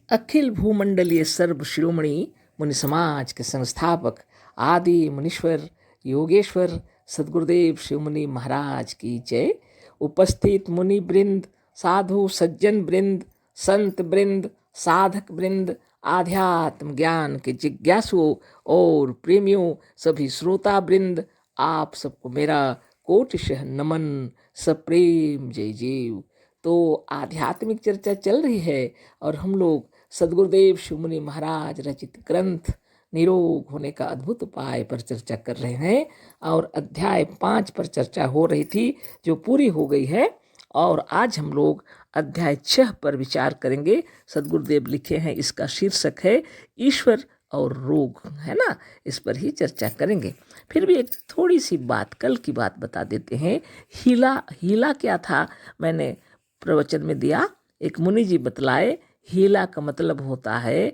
अखिल भूमंडलीय सर्व शिरोमणि मुनि समाज के संस्थापक आदि मुनीश्वर योगेश्वर सदगुरुदेव शिव मुनि महाराज की जय। उपस्थित मुनि वृंद, साधु सज्जन वृंद, संत वृंद, साधक वृंद, आध्यात्म ज्ञान के जिज्ञासुओं और प्रेमियों, सभी श्रोता वृंद, आप सबको मेरा कोटिशः नमन, सप्रेम जय जीव। तो आध्यात्मिक चर्चा चल रही है और हम लोग सदगुरुदेव शिव मुनि महाराज रचित ग्रंथ निरोग होने का अद्भुत उपाय पर चर्चा कर रहे हैं और अध्याय 5 पर चर्चा हो रही थी जो पूरी हो गई है। और आज हम लोग अध्याय 6 पर विचार करेंगे। सदगुरुदेव लिखे हैं, इसका शीर्षक है ईश्वर और रोग, है ना। इस पर ही चर्चा करेंगे। फिर भी एक थोड़ी सी बात, कल की बात बता देते हैं। हीला क्या था मैंने प्रवचन में दिया। एक मुनि जी बतलाए, हीला का मतलब होता है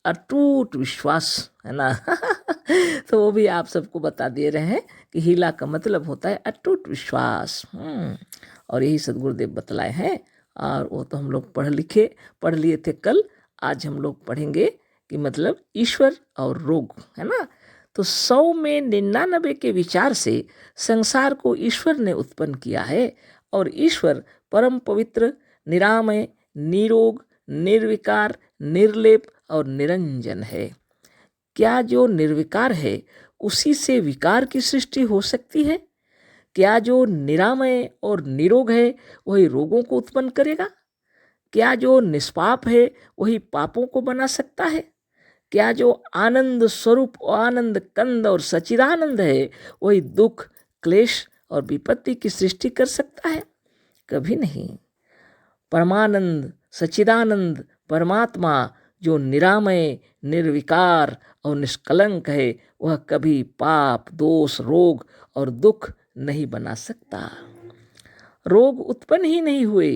अटूट विश्वास, है ना। तो वो भी आप सबको बता दे रहे हैं कि हीला का मतलब होता है अटूट विश्वास। और यही सदगुरुदेव बतलाए हैं और वो तो हम लोग पढ़ लिए थे कल। आज हम लोग पढ़ेंगे कि मतलब ईश्वर और रोग, है ना। तो 100 में 99 के विचार से संसार को ईश्वर ने उत्पन्न किया है और ईश्वर परम पवित्र, निरामय, निरोग, निर्विकार, निर्लेप और निरंजन है। क्या जो निर्विकार है उसी से विकार की सृष्टि हो सकती है? क्या जो निरामय और निरोग है वही रोगों को उत्पन्न करेगा? क्या जो निष्पाप है वही पापों को बना सकता है? क्या जो आनंद स्वरूप, आनंद कंद और सच्चिदानंद है वही दुख, क्लेश और विपत्ति की सृष्टि कर सकता है? कभी नहीं। परमानंद सच्चिदानंद परमात्मा जो निरामय, निर्विकार और निष्कलंक है, वह कभी पाप, दोष, रोग और दुख नहीं बना सकता। रोग उत्पन्न ही नहीं हुए,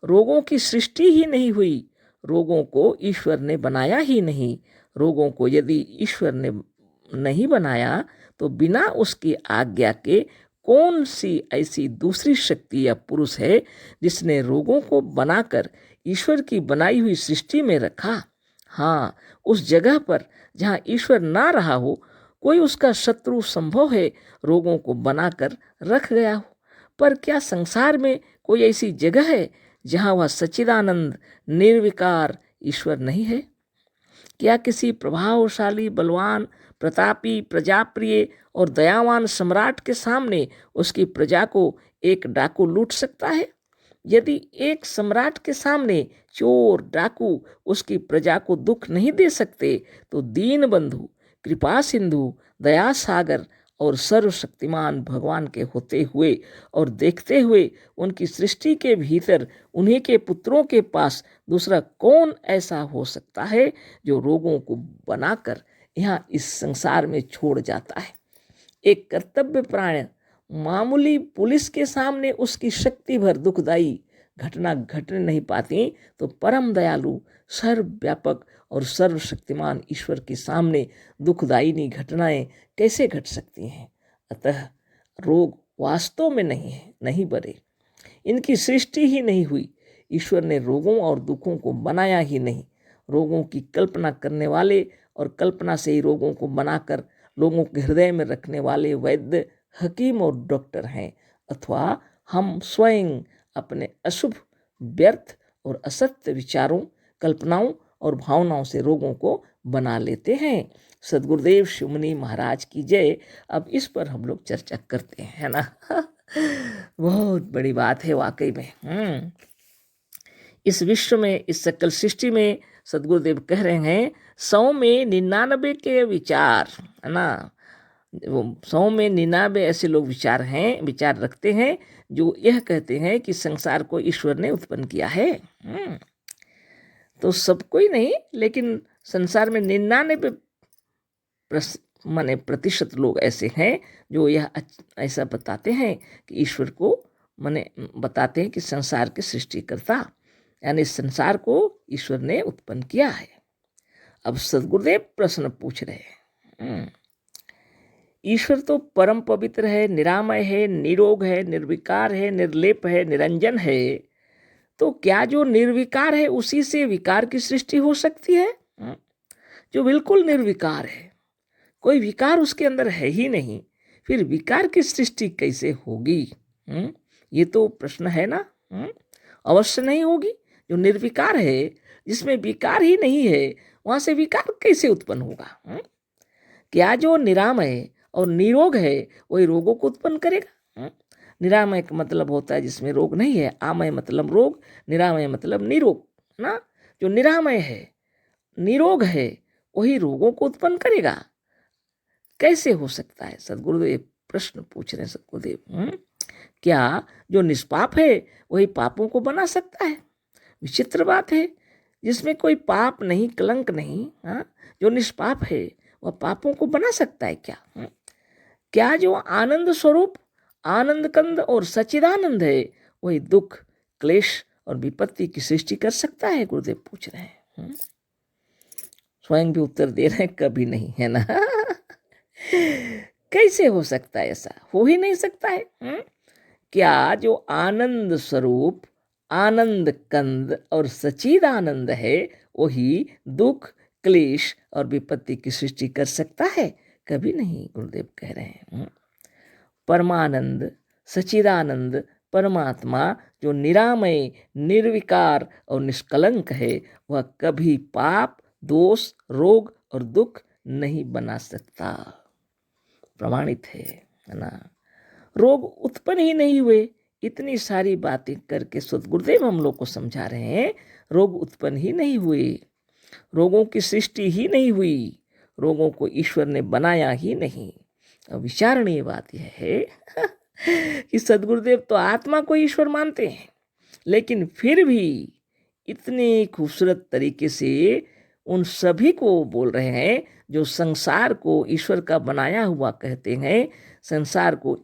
रोगों की सृष्टि ही नहीं हुई, रोगों को ईश्वर ने बनाया ही नहीं। रोगों को यदि ईश्वर ने नहीं बनाया तो बिना उसकी आज्ञा के कौन सी ऐसी दूसरी शक्ति या पुरुष है जिसने रोगों को बनाकर ईश्वर की बनाई हुई सृष्टि में रखा? हाँ, उस जगह पर जहाँ ईश्वर ना रहा हो, कोई उसका शत्रु संभव है रोगों को बनाकर रख गया हो। पर क्या संसार में कोई ऐसी जगह है जहाँ वह सच्चिदानंद, निर्विकार ईश्वर नहीं है? क्या किसी प्रभावशाली, बलवान, प्रतापी, प्रजाप्रिय और दयावान सम्राट के सामने उसकी प्रजा को एक डाकू लूट सकता है? यदि एक सम्राट के सामने चोर, डाकू उसकी प्रजा को दुख नहीं दे सकते, तो दीन बंधु, कृपा सिंधु, दया सागर और सर्वशक्तिमान भगवान के होते हुए और देखते हुए उनकी सृष्टि के भीतर उन्हीं के पुत्रों के पास दूसरा कौन ऐसा हो सकता है जो रोगों को बनाकर यहाँ इस संसार में छोड़ जाता है? एक कर्तव्य प्राण मामूली पुलिस के सामने उसकी शक्ति भर दुखदाई घटना घटने नहीं पाती, तो परम दयालु, सर्वव्यापक और सर्वशक्तिमान ईश्वर के सामने दुखदायिनी घटनाएं कैसे घट सकती हैं? अतः रोग वास्तव में नहीं है, नहीं बने, इनकी सृष्टि ही नहीं हुई। ईश्वर ने रोगों और दुखों को बनाया ही नहीं। रोगों की कल्पना करने वाले और कल्पना से ही रोगों को बनाकर लोगों के हृदय में रखने वाले वैद्य, हकीम और डॉक्टर हैं, अथवा हम स्वयं अपने अशुभ, व्यर्थ और असत्य विचारों, कल्पनाओं और भावनाओं से रोगों को बना लेते हैं। सदगुरुदेव शिव मुनि महाराज की जय। अब इस पर हम लोग चर्चा करते हैं, है ना। बहुत बड़ी बात है वाकई में। इस विश्व में, इस सकल सृष्टि में सदगुरुदेव कह रहे हैं 100 में 99 के विचार, है ना। वो 100 में 99 ऐसे लोग विचार रखते हैं जो यह कहते हैं कि संसार को ईश्वर ने उत्पन्न किया है। तो सब कोई नहीं, लेकिन संसार में 99 प्रतिशत लोग ऐसे हैं जो यह ऐसा बताते हैं कि ईश्वर को बताते हैं कि संसार के सृष्टिकर्ता यानी संसार को ईश्वर ने उत्पन्न किया है। अब सदगुरुदेव प्रश्न पूछ रहे हैं, ईश्वर तो परम पवित्र है, निरामय है, निरोग है, निर्विकार है, निर्लेप है, निरंजन है, तो क्या जो निर्विकार है उसी से विकार की सृष्टि हो सकती है? जो बिल्कुल निर्विकार है, कोई विकार उसके अंदर है ही नहीं, फिर विकार की सृष्टि कैसे होगी? ये तो प्रश्न है ना। अवश्य नहीं होगी। जो निर्विकार है, जिसमें विकार ही नहीं है, वहां से विकार कैसे उत्पन्न होगा? क्या जो निरामय और निरोग है वही रोगों को उत्पन्न करेगा? निरामय का मतलब होता है जिसमें रोग नहीं है, आमय मतलब रोग, निरामय मतलब निरोग ना। जो निरामय है, निरोग है, वही रोगों को उत्पन्न करेगा। कैसे हो सकता है? सदगुरुदेव प्रश्न पूछ रहे हैं सदगुरुदेव। क्या जो निष्पाप है वही पापों को बना सकता है? विचित्र बात है, जिसमें कोई पाप नहीं, कलंक नहीं, जो निष्पाप है वह पापों को बना सकता है क्या? क्या जो आनंद स्वरूप, आनंद कंद और सच्चिदानंद है वही दुख, क्लेश और विपत्ति की सृष्टि कर सकता है? गुरुदेव पूछ रहे हैं। स्वयं भी उत्तर दे रहे हैं, कभी नहीं, है ना। कैसे हो सकता है? ऐसा हो ही नहीं सकता है। क्या जो आनंद स्वरूप, आनंद कंद और सच्चिदानंद है वही दुख, क्लेश और विपत्ति की सृष्टि कर सकता है? कभी नहीं। गुरुदेव कह रहे हैं परमानंद, सच्चिदानंद परमात्मा जो निरामय, निर्विकार और निष्कलंक है, वह कभी पाप, दोष, रोग और दुख नहीं बना सकता। प्रमाणित है ना। रोग उत्पन्न ही नहीं हुए। इतनी सारी बातें करके सद्गुरुदेव हम लोग को समझा रहे हैं, रोग उत्पन्न ही नहीं हुए, रोगों की सृष्टि ही नहीं हुई, रोगों को ईश्वर ने बनाया ही नहीं। अब विचारणीय बात यह है कि सद्गुरुदेव तो आत्मा को ईश्वर मानते हैं, लेकिन फिर भी इतने खूबसूरत तरीके से उन सभी को बोल रहे हैं जो संसार को ईश्वर का बनाया हुआ कहते हैं, संसार को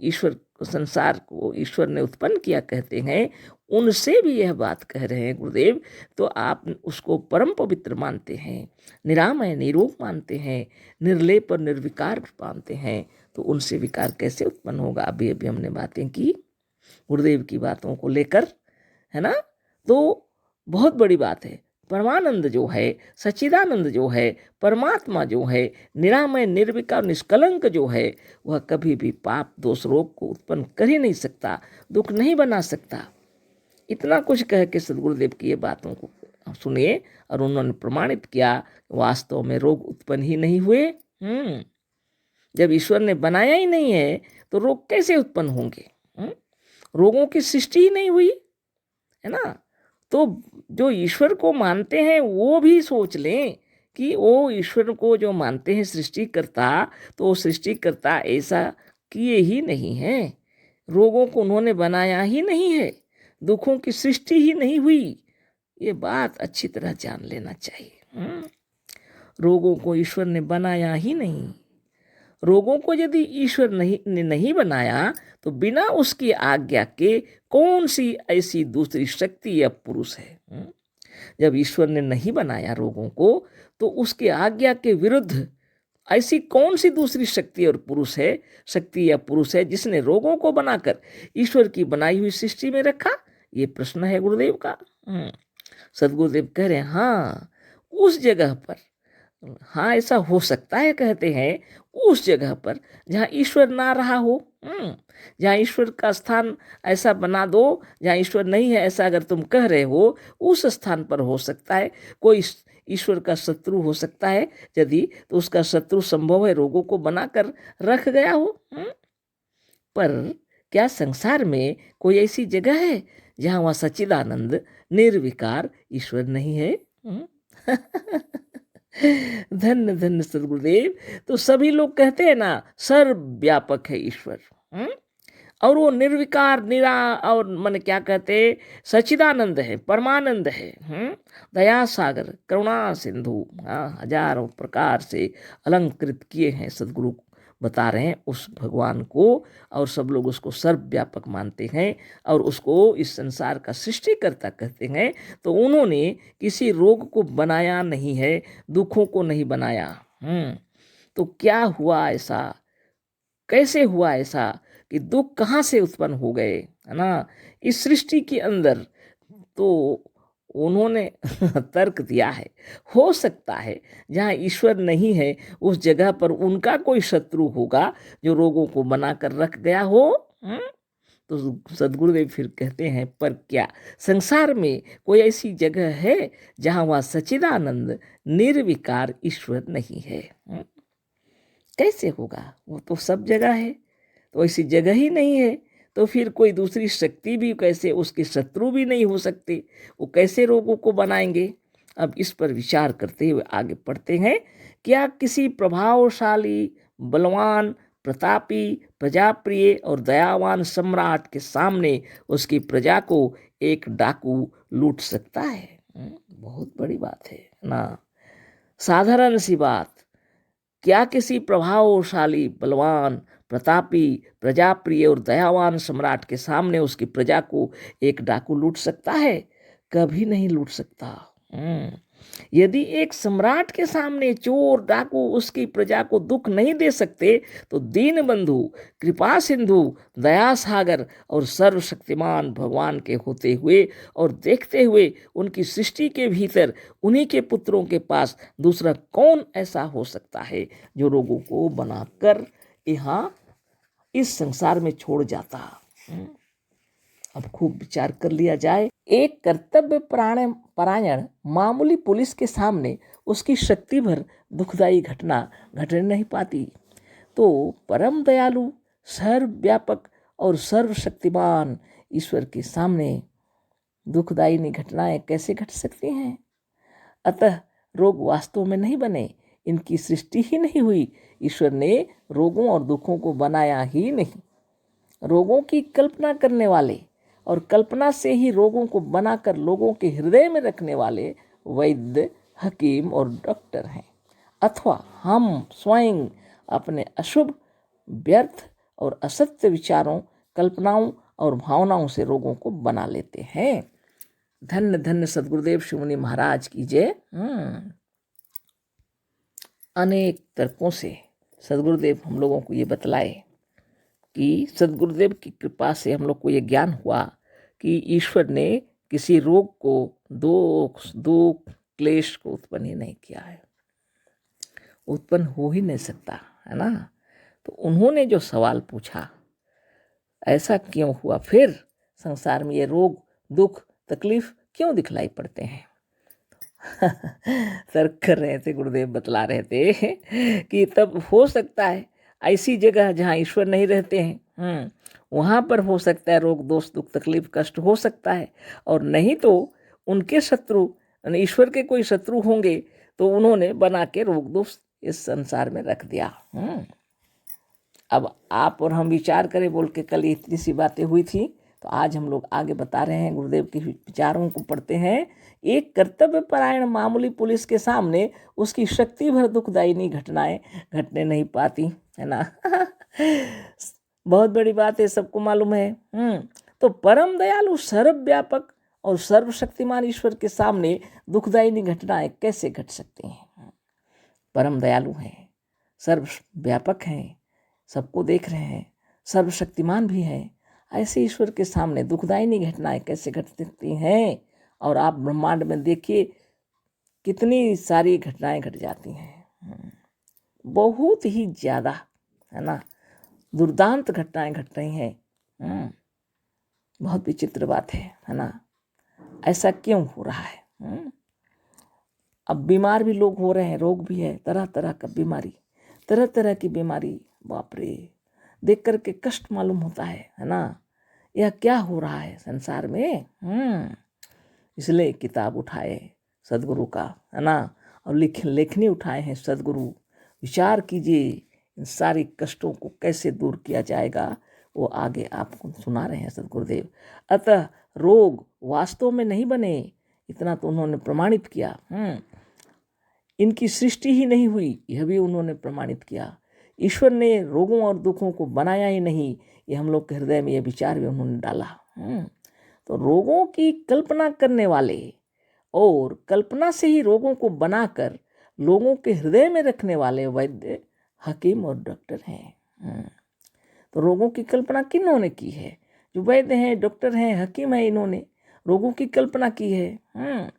ईश्वर ने उत्पन्न किया कहते हैं, उनसे भी यह बात कह रहे हैं गुरुदेव। तो आप उसको परम पवित्र मानते हैं, निरामय निरोग मानते हैं, निर्लेप और निर्विकार मानते हैं, तो उनसे विकार कैसे उत्पन्न होगा? अभी अभी हमने बातें की गुरुदेव की बातों को लेकर, है ना। तो बहुत बड़ी बात है। परमानंद जो है, सच्चिदानंद जो है, परमात्मा जो है, निरामय, निर्विकार, निष्कलंक जो है, वह कभी भी पाप, दोष, रोग को उत्पन्न कर ही नहीं सकता, दुख नहीं बना सकता। इतना कुछ कह के सदगुरुदेव की ये बातों को सुनिए, और उन्होंने प्रमाणित किया वास्तव में रोग उत्पन्न ही नहीं हुए। जब ईश्वर ने बनाया ही नहीं है तो रोग कैसे उत्पन्न होंगे? रोगों की सृष्टि ही नहीं हुई, है ना। तो जो ईश्वर को मानते हैं वो भी सोच लें कि वो ईश्वर को जो मानते हैं सृष्टिकर्ता, तो वो सृष्टिकर्ता ऐसा किए ही नहीं है, रोगों को उन्होंने बनाया ही नहीं है, दुखों की सृष्टि ही नहीं हुई। ये बात अच्छी तरह जान लेना चाहिए। रोगों को ईश्वर ने बनाया ही नहीं। रोगों को यदि ईश्वर ने नहीं बनाया तो बिना उसकी आज्ञा के कौन सी ऐसी दूसरी शक्ति या पुरुष है? जब ईश्वर ने नहीं बनाया रोगों को, तो उसकी आज्ञा के विरुद्ध ऐसी कौन सी दूसरी शक्ति और पुरुष है, शक्ति या पुरुष है जिसने रोगों को बनाकर ईश्वर की बनाई हुई सृष्टि में रखा? ये प्रश्न है गुरुदेव का। सदगुरुदेव कह रहे हैं हाँ, उस जगह पर, हाँ ऐसा हो सकता है, कहते हैं उस जगह पर जहाँ ईश्वर ना रहा हो, जहाँ ईश्वर का स्थान ऐसा बना दो जहाँ ईश्वर नहीं है, ऐसा अगर तुम कह रहे हो, उस स्थान पर हो सकता है कोई ईश्वर का शत्रु हो सकता है। यदि तो उसका शत्रु संभव है रोगों को बनाकर रख गया हो। पर क्या संसार में कोई ऐसी जगह है जहाँ वह सच्चिदानंद, निर्विकार ईश्वर नहीं है? धन्य धन्य सदगुरुदेव। तो सभी लोग कहते हैं ना सर्वव्यापक है ईश्वर, और वो निर्विकार, और मन क्या कहते, सच्चिदानंद है, परमानंद है, दया सागर, करुणा सिंधु, हजारों प्रकार से अलंकृत किए हैं सदगुरु बता रहे हैं उस भगवान को, और सब लोग उसको सर्वव्यापक मानते हैं और उसको इस संसार का सृष्टिकर्ता कहते हैं। तो उन्होंने किसी रोग को बनाया नहीं है, दुखों को नहीं बनाया। तो क्या हुआ ऐसा, कैसे हुआ ऐसा कि दुख कहाँ से उत्पन्न हो गए, है ना, इस सृष्टि के अंदर? तो उन्होंने तर्क दिया है, हो सकता है जहाँ ईश्वर नहीं है उस जगह पर उनका कोई शत्रु होगा जो रोगों को बनाकर रख गया हो। तो सदगुरुदेव फिर कहते हैं, पर क्या संसार में कोई ऐसी जगह है जहाँ वह सच्चिदानंद निर्विकार ईश्वर नहीं है? कैसे होगा? वो तो सब जगह है, तो ऐसी जगह ही नहीं है, तो फिर कोई दूसरी शक्ति भी कैसे, उसके शत्रु भी नहीं हो सकते, वो कैसे रोगों को बनाएंगे? अब इस पर विचार करते हुए आगे पढ़ते हैं। क्या किसी प्रभावशाली, बलवान, प्रतापी, प्रजाप्रिय और दयावान सम्राट के सामने उसकी प्रजा को एक डाकू लूट सकता है? बहुत बड़ी बात है ना, साधारण सी बात। क्या किसी प्रभावशाली, बलवान, प्रतापी, प्रजाप्रिय और दयावान सम्राट के सामने उसकी प्रजा को एक डाकू लूट सकता है? कभी नहीं लूट सकता। यदि एक सम्राट के सामने चोर डाकू उसकी प्रजा को दुख नहीं दे सकते, तो दीन बंधु, कृपा सिंधु, दया सागर और सर्वशक्तिमान भगवान के होते हुए और देखते हुए उनकी सृष्टि के भीतर उन्हीं के पुत्रों के पास दूसरा कौन ऐसा हो सकता है जो रोगों को बनाकर यहाँ इस संसार में छोड़ जाता? अब खूब विचार कर लिया जाए। एक कर्तव्य परायण मामूली पुलिस के सामने उसकी शक्ति भर दुखदायी घटना घटने नहीं पाती, तो परम दयालु, सर्वव्यापक और सर्वशक्तिमान ईश्वर के सामने दुखदायी घटनाएं कैसे घट सकती हैं? अतः रोग वास्तव में नहीं बने, इनकी सृष्टि ही नहीं हुई। ईश्वर ने रोगों और दुखों को बनाया ही नहीं। रोगों की कल्पना करने वाले और कल्पना से ही रोगों को बनाकर लोगों के हृदय में रखने वाले वैद्य, हकीम और डॉक्टर हैं, अथवा हम स्वयं अपने अशुभ, व्यर्थ और असत्य विचारों, कल्पनाओं और भावनाओं से रोगों को बना लेते हैं। धन्य धन्य सदगुरुदेव शिव मुनि महाराज की जय। अनेक तर्कों से सदगुरुदेव हम लोगों को ये बतलाए कि सदगुरुदेव की कृपा से हम लोग को ये ज्ञान हुआ कि ईश्वर ने किसी रोग को, दुख, क्लेश को उत्पन्न ही नहीं किया है, उत्पन्न हो ही नहीं सकता है ना। तो उन्होंने जो सवाल पूछा, ऐसा क्यों हुआ, फिर संसार में ये रोग, दुख, तकलीफ क्यों दिखलाई पड़ते हैं? तर्क कर रहे थे, गुरुदेव बतला रहे थे कि तब हो सकता है ऐसी जगह जहाँ ईश्वर नहीं रहते हैं, वहाँ पर हो सकता है रोग, दोष, दुख, तकलीफ, कष्ट हो सकता है, और नहीं तो उनके शत्रु, ईश्वर के कोई शत्रु होंगे तो उन्होंने बना के रोग, दोष इस संसार में रख दिया। अब आप और हम विचार करें बोल के कल इतनी सी बातें हुई थी, तो आज हम लोग आगे बता रहे हैं, गुरुदेव के विचारों को पढ़ते हैं। एक कर्तव्य परायण मामूली पुलिस के सामने उसकी शक्ति भर दुखदायी घटनाएं घटने नहीं पाती, है ना। बहुत बड़ी बात है, सबको मालूम है। तो परम दयालु, सर्वव्यापक और सर्वशक्तिमान ईश्वर के सामने दुखदायी घटनाएं कैसे घट सकती हैं? परम दयालु हैं, सर्वव्यापक हैं, सबको देख रहे हैं, सर्वशक्तिमान भी हैं, ऐसे ईश्वर के सामने दुखदायी घटनाएं कैसे घट सकती हैं? और आप ब्रह्मांड में देखिए कितनी सारी घटनाएं घट जाती हैं, बहुत ही ज़्यादा, है ना, दुर्दांत घटनाएं घट रही हैं। बहुत विचित्र बात है ना। ऐसा क्यों हो रहा है? अब बीमार भी लोग हो रहे हैं, रोग भी है, तरह तरह का बीमारी, तरह तरह की बीमारी, बाप रे, देख करके कष्ट मालूम होता है ना। यह क्या हो रहा है संसार में? इसलिए किताब उठाए सदगुरु का, है ना, और लेखनी उठाए हैं सदगुरु। विचार कीजिए इन सारी कष्टों को कैसे दूर किया जाएगा, वो आगे आपको सुना रहे हैं सदगुरुदेव। अतः रोग वास्तव में नहीं बने, इतना तो उन्होंने प्रमाणित किया। इनकी सृष्टि ही नहीं हुई, यह भी उन्होंने प्रमाणित किया। ईश्वर ने रोगों और दुखों को बनाया ही नहीं, ये हम लोग के हृदय में यह विचार भी उन्होंने डाला। तो रोगों की कल्पना करने वाले और कल्पना से ही रोगों को बनाकर लोगों के हृदय में रखने वाले वैद्य, हकीम और डॉक्टर हैं। तो रोगों की कल्पना किन्होंने की है? जो वैद्य हैं, डॉक्टर हैं, हकीम हैं, इन्होंने। रोगों की कल्पना की है।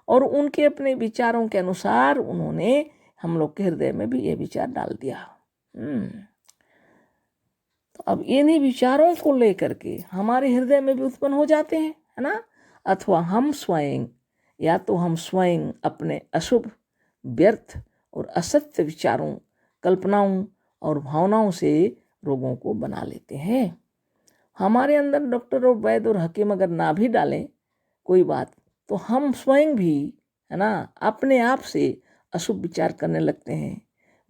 और उनके अपने विचारों के अनुसार उन्होंने हम लोग के हृदय में भी ये विचार डाल दिया। तो अब इन्हीं विचारों को लेकर के हमारे हृदय में भी उत्पन्न हो जाते हैं, है ना। अथवा हम स्वयं, या तो हम स्वयं अपने अशुभ, व्यर्थ और असत्य विचारों, कल्पनाओं और भावनाओं से रोगों को बना लेते हैं। हमारे अंदर डॉक्टर और वैद्य और हकीम अगर ना भी डालें कोई बात, तो हम स्वयं भी, है ना, अपने आप से अशुभ विचार करने लगते हैं,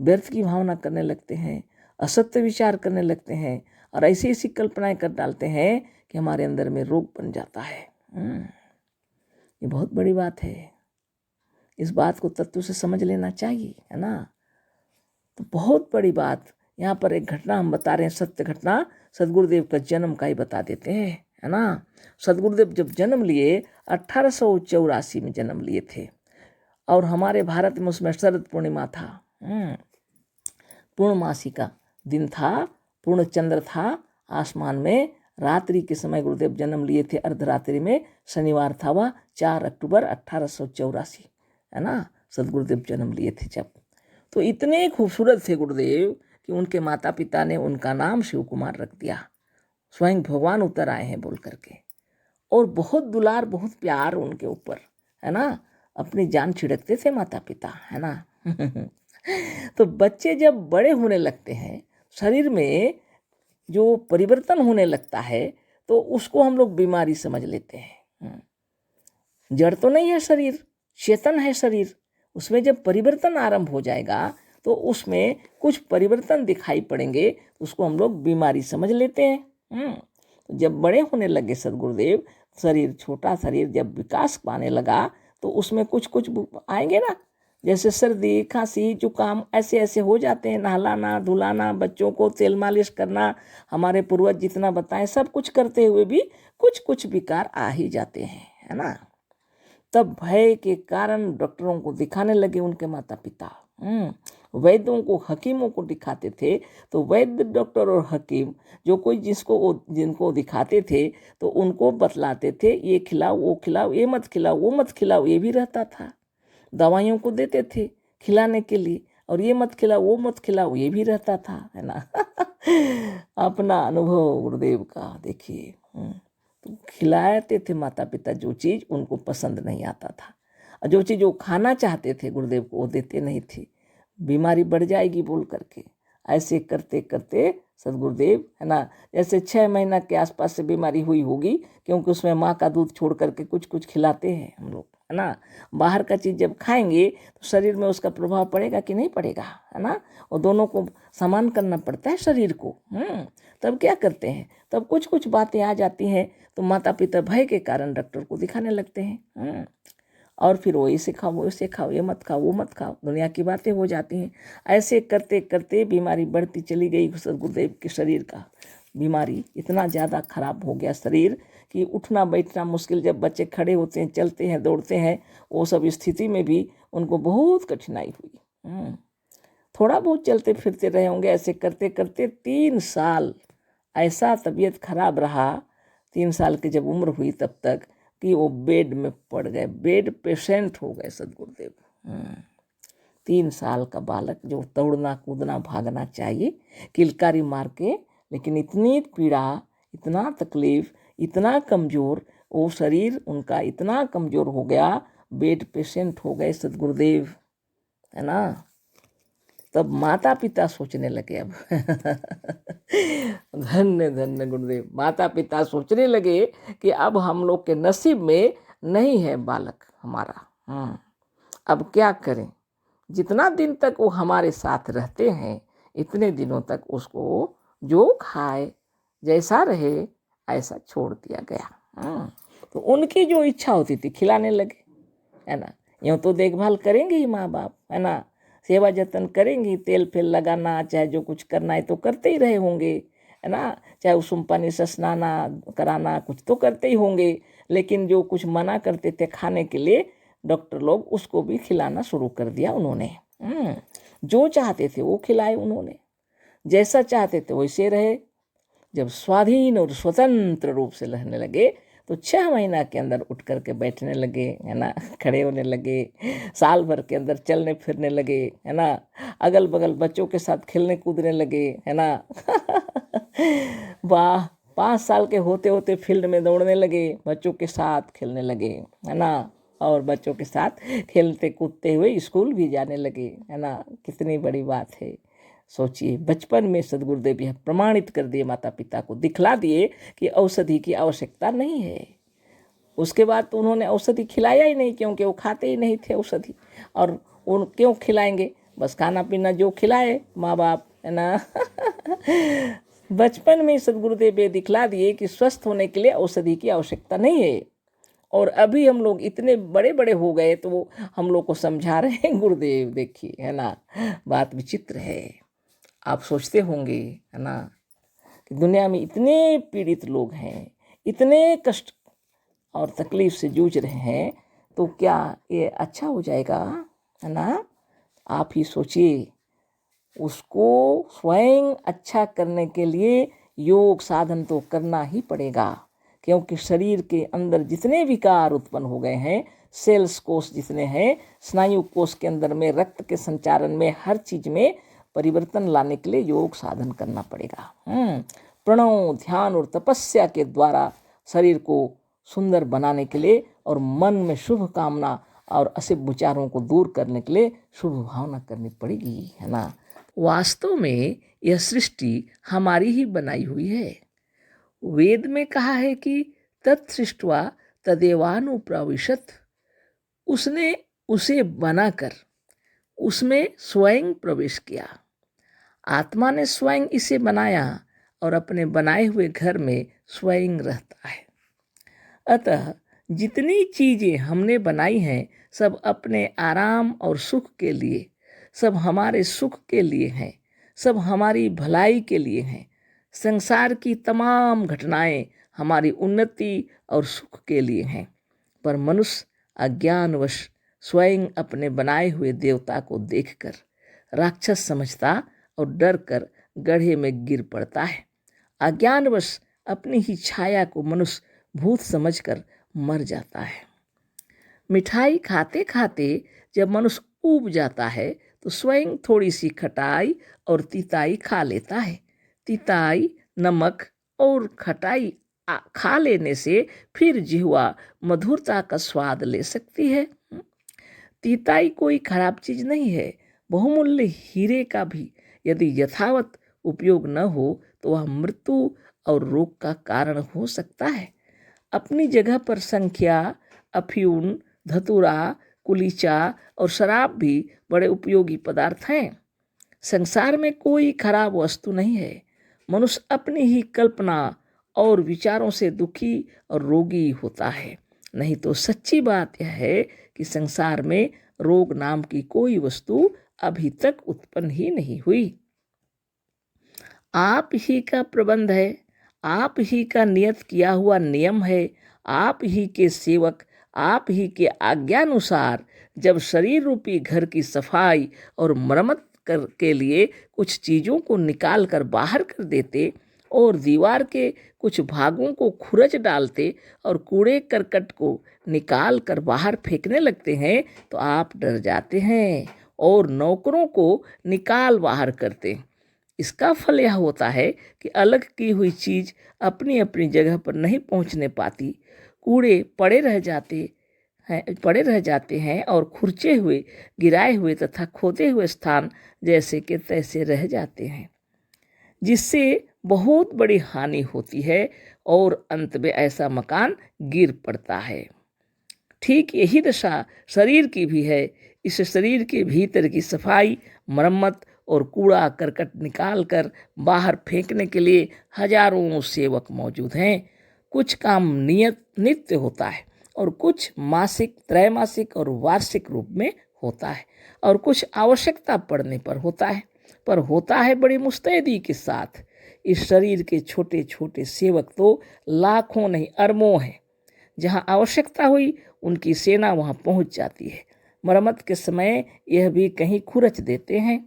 व्यर्थ की भावना करने लगते हैं, असत्य विचार करने लगते हैं और ऐसी ऐसी कल्पनाएं कर डालते हैं कि हमारे अंदर में रोग बन जाता है। ये बहुत बड़ी बात है। इस बात को तत्व से समझ लेना चाहिए, है ना। तो बहुत बड़ी बात। यहाँ पर एक घटना हम बता रहे हैं, सत्य घटना, सदगुरुदेव का जन्म का ही बता देते हैं, है ना। सदगुरुदेव जब जन्म लिए 1884 में जन्म लिए थे और हमारे भारत में उसमें शरद पूर्णिमा था। पूर्णमासी का दिन था, पूर्ण चंद्र था आसमान में। रात्रि के समय गुरुदेव जन्म लिए थे, अर्धरात्रि में, शनिवार था वह, 4 अक्टूबर 1884, है ना, सदगुरुदेव जन्म लिए थे जब। तो इतने खूबसूरत थे गुरुदेव कि उनके माता पिता ने उनका नाम शिव कुमार रख दिया। स्वयं भगवान उतर आए हैं बोल करके, और बहुत दुलार, बहुत प्यार उनके ऊपर, है ना। अपनी जान छिड़कते थे माता पिता, है ना। तो बच्चे जब बड़े होने लगते हैं, शरीर में जो परिवर्तन होने लगता है, तो उसको हम लोग बीमारी समझ लेते हैं। जड़ तो नहीं है शरीर, चेतन है शरीर। उसमें जब परिवर्तन आरंभ हो जाएगा तो उसमें कुछ परिवर्तन दिखाई पड़ेंगे, तो उसको हम लोग बीमारी समझ लेते हैं। तो जब बड़े होने लगे सदगुरुदेव, शरीर, छोटा शरीर जब विकास पाने लगा, तो उसमें कुछ कुछ आएंगे ना, जैसे सर्दी, खांसी, जुकाम, ऐसे ऐसे हो जाते हैं। नहलाना, धुलाना, बच्चों को तेल मालिश करना, हमारे पूर्वज जितना बताएं सब कुछ करते हुए भी कुछ कुछ विकार आ ही जाते हैं, है ना। तब भय के कारण डॉक्टरों को दिखाने लगे उनके माता पिता। वैद्यों को, हकीमों को दिखाते थे। तो वैद्य, डॉक्टर और हकीम जो कोई जिनको दिखाते थे, तो उनको बतलाते थे, ये खिलाओ, वो खिलाओ, ये मत खिलाओ, वो मत खिलाओ, ये भी रहता था। दवाइयों को देते थे खिलाने के लिए, और ये मत खिलाओ, वो मत खिलाओ, ये भी रहता था, है ना। अपना अनुभव गुरुदेव का देखिए। तो खिलाते थे माता पिता, जो चीज़ उनको पसंद नहीं आता था, और जो चीज़ वो खाना चाहते थे गुरुदेव को वो देते नहीं थे, बीमारी बढ़ जाएगी बोल करके। ऐसे करते करते सदगुरुदेव, है ना, जैसे 6 महीना के आसपास से बीमारी हुई होगी, क्योंकि उसमें माँ का दूध छोड़ करके कुछ कुछ खिलाते हैं हम लोग, है ना। बाहर का चीज़ जब खाएंगे तो शरीर में उसका प्रभाव पड़ेगा कि नहीं पड़ेगा, है ना। और दोनों को समान करना पड़ता है शरीर को। तब क्या करते हैं, तब कुछ कुछ बातें आ जाती हैं, तो माता पिता भय के कारण डॉक्टर को दिखाने लगते हैं। और फिर वो इसे खाओ, वो इसे खाओ, ये मत खाओ, वो मत खाओ, दुनिया की बातें हो जाती हैं। ऐसे करते करते बीमारी बढ़ती चली गई। सदगुरुदेव के शरीर का बीमारी इतना ज़्यादा खराब हो गया शरीर कि उठना बैठना मुश्किल। जब बच्चे खड़े होते हैं, चलते हैं, दौड़ते हैं, वो सब स्थिति में भी उनको बहुत कठिनाई हुई। थोड़ा बहुत चलते फिरते रहे होंगे। ऐसे करते करते 3 साल ऐसा तबीयत खराब रहा। 3 साल की जब उम्र हुई तब तक कि वो बेड में पड़ गए, बेड पेशेंट हो गए सदगुरुदेव। 3 साल का बालक जो दौड़ना कूदना भागना चाहिए किलकारी मार के, लेकिन इतनी पीड़ा, इतना तकलीफ, इतना कमज़ोर, वो शरीर उनका इतना कमज़ोर हो गया, बेड पेशेंट हो गए सदगुरुदेव, है ना। तब माता पिता सोचने लगे अब धन्य धन्य गुरुदेव, माता पिता सोचने लगे कि अब हम लोग के नसीब में नहीं है बालक हमारा। अब क्या करें। जितना दिन तक वो हमारे साथ रहते हैं, इतने दिनों तक उसको जो खाए, जैसा रहे, ऐसा छोड़ दिया गया। तो उनकी जो इच्छा होती थी खिलाने लगे, है ना। यूँ तो देखभाल करेंगे ही माँ बाप, है ना, सेवा जतन करेंगे, तेल फेल लगाना, चाहे जो कुछ करना है तो करते ही रहे होंगे, है ना। चाहे उसूम पानी से स्नाना कराना, कुछ तो करते ही होंगे। लेकिन जो कुछ मना करते थे खाने के लिए डॉक्टर लोग, उसको भी खिलाना शुरू कर दिया उन्होंने। जो चाहते थे वो खिलाए उन्होंने, जैसा चाहते थे वैसे रहे। जब स्वाधीन और स्वतंत्र रूप से रहने लगे तो 6 महीना के अंदर उठ करके बैठने लगे, है ना, खड़े होने लगे, साल भर के अंदर चलने फिरने लगे, है ना, अगल बगल बच्चों के साथ खेलने कूदने लगे, है ना। वाह, 5 साल के होते होते फील्ड में दौड़ने लगे, बच्चों के साथ खेलने लगे, है ना, और बच्चों के साथ खेलते कूदते हुए स्कूल भी जाने लगे, है ना। कितनी बड़ी बात है। सोचिए, बचपन में सद्गुरुदेव यह प्रमाणित कर दिए, माता पिता को दिखला दिए कि औषधि की आवश्यकता नहीं है। उसके बाद तो उन्होंने औषधि खिलाया ही नहीं, क्योंकि वो खाते ही नहीं थे औषधि, और उन क्यों खिलाएंगे, बस खाना पीना जो खिलाए माँ बाप, है ना। बचपन में सद्गुरुदेव ये दिखला दिए कि स्वस्थ होने के लिए औषधि की आवश्यकता नहीं है। और अभी हम लोग इतने बड़े बड़े हो गए तो वो हम लोग को समझा रहे हैं गुरुदेव, देखिए, है ना। बात विचित्र है। आप सोचते होंगे, है ना, कि दुनिया में इतने पीड़ित लोग हैं, इतने कष्ट और तकलीफ से जूझ रहे हैं, तो क्या ये अच्छा हो जाएगा, है ना। आप ही सोचिए, उसको स्वयं अच्छा करने के लिए योग साधन तो करना ही पड़ेगा, क्योंकि शरीर के अंदर जितने विकार उत्पन्न हो गए हैं, सेल्स कोष जितने हैं, स्नायु कोष के अंदर में, रक्त के संचारण में, हर चीज में परिवर्तन लाने के लिए योग साधन करना पड़ेगा। प्रणव, ध्यान और तपस्या के द्वारा शरीर को सुंदर बनाने के लिए और मन में शुभ कामना और अशुभ विचारों को दूर करने के लिए शुभ भावना करनी पड़ेगी, है ना। वास्तव में यह सृष्टि हमारी ही बनाई हुई है। वेद में कहा है कि तत्सृष्ट्वा तदेवानुप्रविशत, उसने उसे बनाकर उसमें स्वयं प्रवेश किया। आत्मा ने स्वयं इसे बनाया और अपने बनाए हुए घर में स्वयं रहता है। अतः जितनी चीजें हमने बनाई हैं, सब अपने आराम और सुख के लिए, सब हमारे सुख के लिए हैं, सब हमारी भलाई के लिए हैं। संसार की तमाम घटनाएं हमारी उन्नति और सुख के लिए हैं। पर मनुष्य अज्ञानवश स्वयं अपने बनाए हुए देवता को देखकर राक्षस समझता और डर कर गड्ढे में गिर पड़ता है। अज्ञानवश अपनी ही छाया को मनुष्य भूत समझकर मर जाता है। मिठाई खाते खाते जब मनुष्य ऊब जाता है तो स्वयं थोड़ी सी खटाई और तिताई खा लेता है। तिताई, नमक और खटाई खा लेने से फिर जिह्वा मधुरता का स्वाद ले सकती है। तिताई कोई खराब चीज नहीं है। बहुमूल्य हीरे का भी यदि यथावत उपयोग न हो तो वह मृत्यु और रोग का कारण हो सकता है। अपनी जगह पर संख्या, अफ्यून, धतूरा, कुलीचा और शराब भी बड़े उपयोगी पदार्थ हैं। संसार में कोई खराब वस्तु नहीं है। मनुष्य अपनी ही कल्पना और विचारों से दुखी और रोगी होता है। नहीं तो सच्ची बात यह है कि संसार में रोग नाम की कोई वस्तु अभी तक उत्पन्न ही नहीं हुई। आप ही का प्रबंध है, आप ही का नियत किया हुआ नियम है। आप ही के सेवक, आप ही के आज्ञानुसार जब शरीर रूपी घर की सफाई और मरम्मत के लिए कुछ चीज़ों को निकाल कर बाहर कर देते और दीवार के कुछ भागों को खुरच डालते और कूड़े करकट को निकाल कर बाहर फेंकने लगते हैं, तो आप डर जाते हैं और नौकरों को निकाल बाहर करते। इसका फल यह होता है कि अलग की हुई चीज़ अपनी अपनी जगह पर नहीं पहुंचने पाती। कूड़े पड़े रह जाते हैं और खुरचे हुए, गिराए हुए तथा खोदे हुए स्थान जैसे के तैसे रह जाते हैं, जिससे बहुत बड़ी हानि होती है और अंत में ऐसा मकान गिर पड़ता है। ठीक यही दशा शरीर की भी है। इस शरीर के भीतर की सफाई, मरम्मत और कूड़ा करकट निकाल कर बाहर फेंकने के लिए हजारों सेवक मौजूद हैं। कुछ काम नित्य होता है और कुछ मासिक, त्रैमासिक और वार्षिक रूप में होता है और कुछ आवश्यकता पड़ने पर होता है, पर होता है बड़ी मुस्तैदी के साथ। इस शरीर के छोटे छोटे सेवक तो लाखों नहीं अरबों हैं। जहाँ आवश्यकता हुई उनकी सेना वहाँ पहुँच जाती है। मरम्मत के समय यह भी कहीं खुरच देते हैं,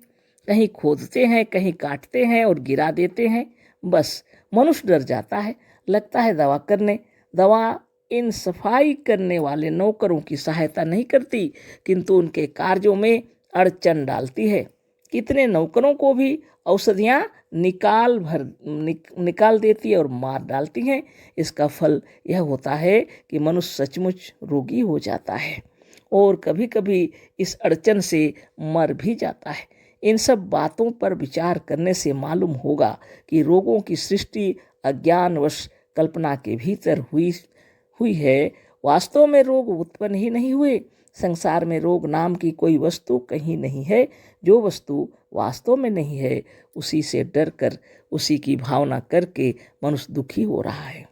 कहीं खोदते हैं, कहीं काटते हैं और गिरा देते हैं। बस मनुष्य डर जाता है, लगता है दवा करने। दवा इन सफाई करने वाले नौकरों की सहायता नहीं करती, किंतु उनके कार्यों में अड़चन डालती है। कितने नौकरों को भी औषधियाँ निकाल देती है और मार डालती हैं। इसका फल यह होता है कि मनुष्य सचमुच रोगी हो जाता है और कभी कभी इस अड़चन से मर भी जाता है। इन सब बातों पर विचार करने से मालूम होगा कि रोगों की सृष्टि अज्ञानवश कल्पना के भीतर हुई है। वास्तव में रोग उत्पन्न ही नहीं हुए। संसार में रोग नाम की कोई वस्तु कहीं नहीं है। जो वस्तु वास्तव में नहीं है, उसी से डर कर, उसी की भावना करके मनुष्य दुखी हो रहा है।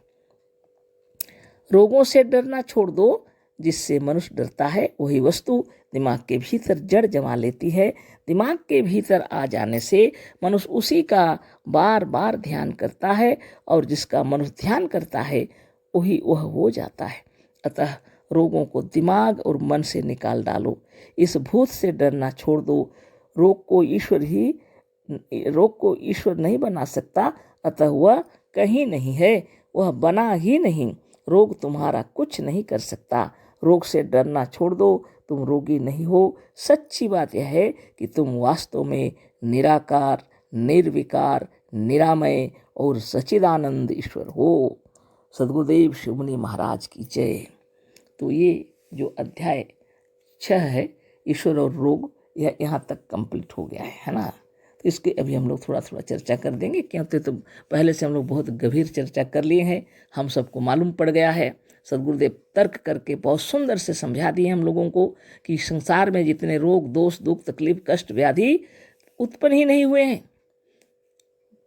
रोगों से डरना छोड़ दो। जिससे मनुष्य डरता है वही वस्तु दिमाग के भीतर जड़ जमा लेती है। दिमाग के भीतर आ जाने से मनुष्य उसी का बार बार ध्यान करता है और जिसका मनुष्य ध्यान करता है वही वह हो जाता है। अतः रोगों को दिमाग और मन से निकाल डालो। इस भूत से डरना छोड़ दो। रोग को ईश्वर नहीं बना सकता, अतः वह कहीं नहीं है, वह बना ही नहीं। रोग तुम्हारा कुछ नहीं कर सकता। रोग से डरना छोड़ दो। तुम रोगी नहीं हो। सच्ची बात यह है कि तुम वास्तव में निराकार, निर्विकार, निरामय और सच्चिदानंद ईश्वर हो। सद्गुरुदेव शिवमुनि महाराज की जय। तो ये जो अध्याय 6 है, ईश्वर और रोग, यह यहाँ तक कंप्लीट हो गया है ना। तो इसके अभी हम लोग थोड़ा थोड़ा चर्चा कर देंगे, क्योंकि तो पहले से हम लोग बहुत गंभीर चर्चा कर लिए हैं। हम सबको मालूम पड़ गया है। सद्गुरुदेव तर्क करके बहुत सुंदर से समझा दिए हम लोगों को कि संसार में जितने रोग, दोष, दुख, तकलीफ, कष्ट, व्याधि उत्पन्न ही नहीं हुए हैं,